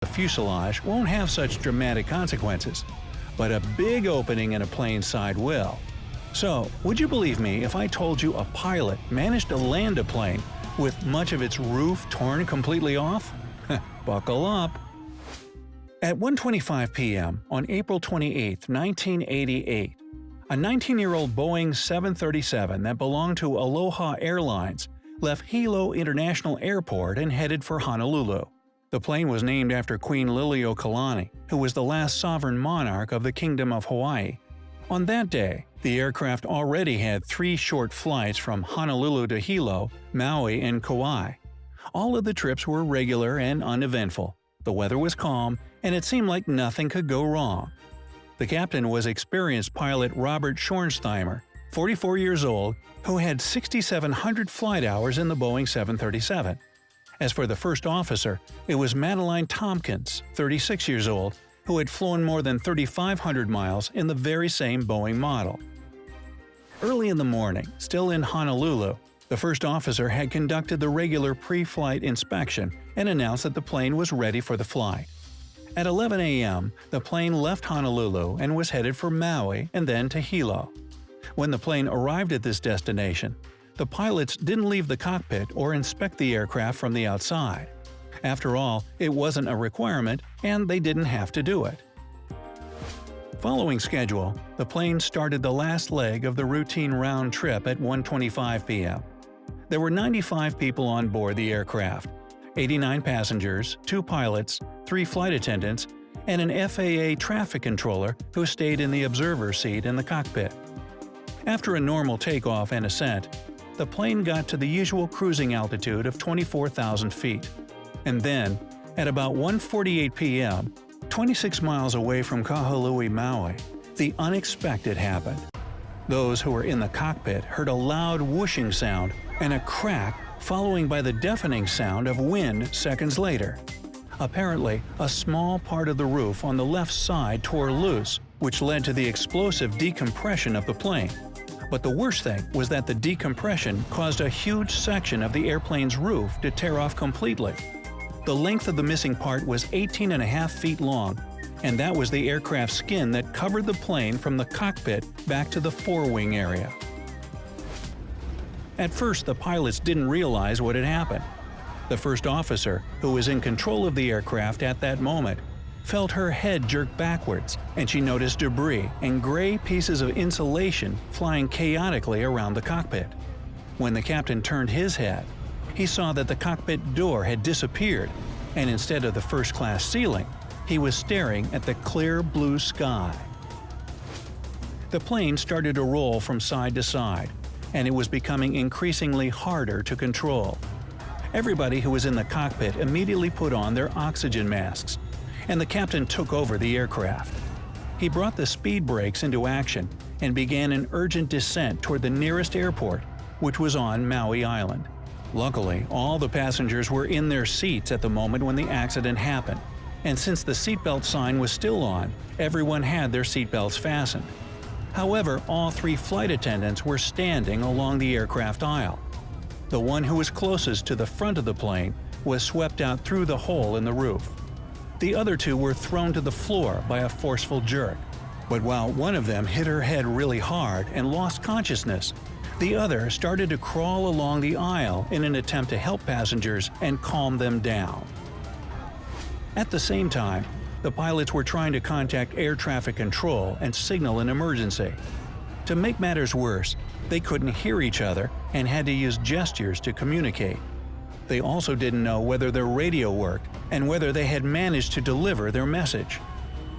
The fuselage won't have such dramatic consequences, but a big opening in a plane's side will. So, would you believe me if I told you a pilot managed to land a plane with much of its roof torn completely off? Buckle up! At 1:25 p.m. on April 28, 1988, a 19-year-old Boeing 737 that belonged to Aloha Airlines left Hilo International Airport and headed for Honolulu. The plane was named after Queen Liliuokalani, who was the last sovereign monarch of the Kingdom of Hawaii. On that day, the aircraft already had 3 short flights from Honolulu to Hilo, Maui, and Kauai. All of the trips were regular and uneventful. The weather was calm, and it seemed like nothing could go wrong. The captain was experienced pilot Robert Schornsteimer, 44 years old, who had 6,700 flight hours in the Boeing 737. As for the first officer, it was Madeline Tompkins, 36 years old, who had flown more than 3,500 miles in the very same Boeing model. Early in the morning, still in Honolulu, the first officer had conducted the regular pre-flight inspection and announced that the plane was ready for the flight. At 11 a.m., the plane left Honolulu and was headed for Maui and then to Hilo. When the plane arrived at this destination, the pilots didn't leave the cockpit or inspect the aircraft from the outside. After all, it wasn't a requirement, and they didn't have to do it. Following schedule, the plane started the last leg of the routine round trip at 1:25 p.m. There were 95 people on board the aircraft, 89 passengers, 2 pilots, 3 flight attendants, and an FAA traffic controller who stayed in the observer seat in the cockpit. After a normal takeoff and ascent, the plane got to the usual cruising altitude of 24,000 feet. And then, at about 1:48 p.m., 26 miles away from Kahului, Maui, the unexpected happened. Those who were in the cockpit heard a loud whooshing sound and a crack, following by the deafening sound of wind seconds later. Apparently, a small part of the roof on the left side tore loose, which led to the explosive decompression of the plane. But the worst thing was that the decompression caused a huge section of the airplane's roof to tear off completely. The length of the missing part was 18.5 feet long, and that was the aircraft skin that covered the plane from the cockpit back to the forewing area. At first, the pilots didn't realize what had happened. The first officer, who was in control of the aircraft at that moment, felt her head jerk backwards, and she noticed debris and gray pieces of insulation flying chaotically around the cockpit. When the captain turned his head, he saw that the cockpit door had disappeared, and instead of the first-class ceiling, he was staring at the clear blue sky. The plane started to roll from side to side, and it was becoming increasingly harder to control. Everybody who was in the cockpit immediately put on their oxygen masks, and the captain took over the aircraft. He brought the speed brakes into action and began an urgent descent toward the nearest airport, which was on Maui Island. Luckily, all the passengers were in their seats at the moment when the accident happened, and since the seatbelt sign was still on, everyone had their seatbelts fastened. However, all 3 flight attendants were standing along the aircraft aisle. The one who was closest to the front of the plane was swept out through the hole in the roof. The other 2 were thrown to the floor by a forceful jerk. But while one of them hit her head really hard and lost consciousness, the other started to crawl along the aisle in an attempt to help passengers and calm them down. At the same time, the pilots were trying to contact air traffic control and signal an emergency. To make matters worse, they couldn't hear each other and had to use gestures to communicate. They also didn't know whether their radio worked and whether they had managed to deliver their message.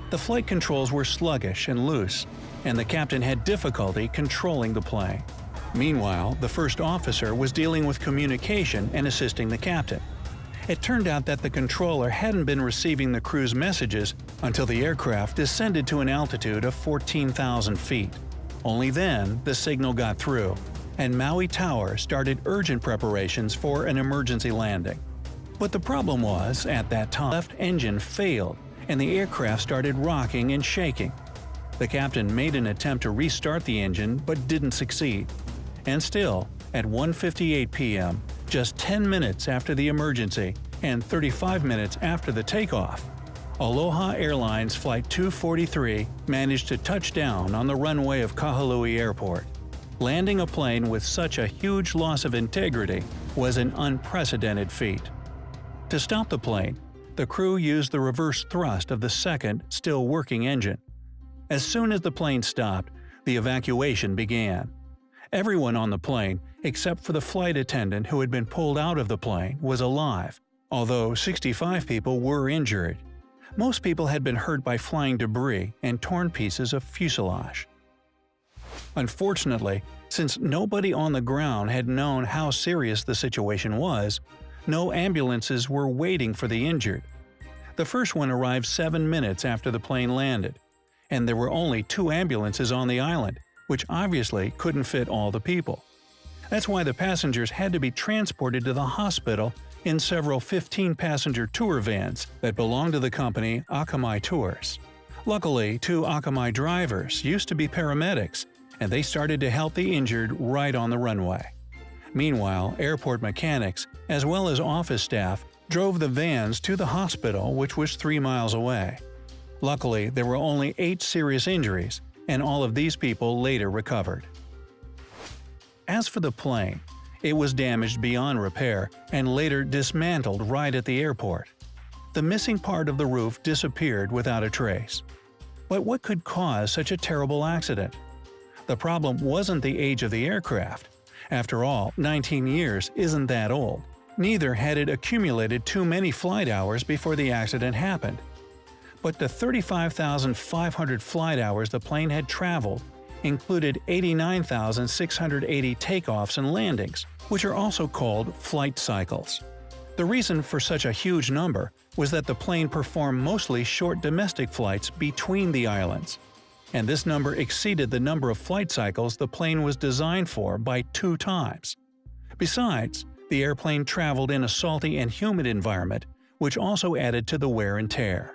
The flight controls were sluggish and loose, and the captain had difficulty controlling the plane. Meanwhile, the first officer was dealing with communication and assisting the captain. It turned out that the controller hadn't been receiving the crew's messages until the aircraft descended to an altitude of 14,000 feet. Only then the signal got through, and Maui Tower started urgent preparations for an emergency landing. But the problem was, at that time, the left engine failed, and the aircraft started rocking and shaking. The captain made an attempt to restart the engine but didn't succeed. And still, at 1:58 p.m., just 10 minutes after the emergency and 35 minutes after the takeoff, Aloha Airlines Flight 243 managed to touch down on the runway of Kahului Airport. Landing a plane with such a huge loss of integrity was an unprecedented feat. To stop the plane, the crew used the reverse thrust of the second, still working engine. As soon as the plane stopped, the evacuation began. Everyone on the plane, except for the flight attendant who had been pulled out of the plane, was alive, although 65 people were injured. Most people had been hurt by flying debris and torn pieces of fuselage. Unfortunately, since nobody on the ground had known how serious the situation was, no ambulances were waiting for the injured. The first one arrived 7 minutes after the plane landed, and there were only 2 ambulances on the island, which obviously couldn't fit all the people. That's why the passengers had to be transported to the hospital in several 15-passenger tour vans that belonged to the company Akamai Tours. Luckily, 2 Akamai drivers used to be paramedics, and they started to help the injured right on the runway. Meanwhile, airport mechanics, as well as office staff, drove the vans to the hospital, which was 3 miles away. Luckily, there were only 8 serious injuries, and all of these people later recovered. As for the plane, it was damaged beyond repair and later dismantled right at the airport. The missing part of the roof disappeared without a trace. But what could cause such a terrible accident? The problem wasn't the age of the aircraft. After all, 19 years isn't that old. Neither had it accumulated too many flight hours before the accident happened. But the 35,500 flight hours the plane had traveled included 89,680 takeoffs and landings, which are also called flight cycles. The reason for such a huge number was that the plane performed mostly short domestic flights between the islands, and this number exceeded the number of flight cycles the plane was designed for by 2 times. Besides, the airplane traveled in a salty and humid environment, which also added to the wear and tear.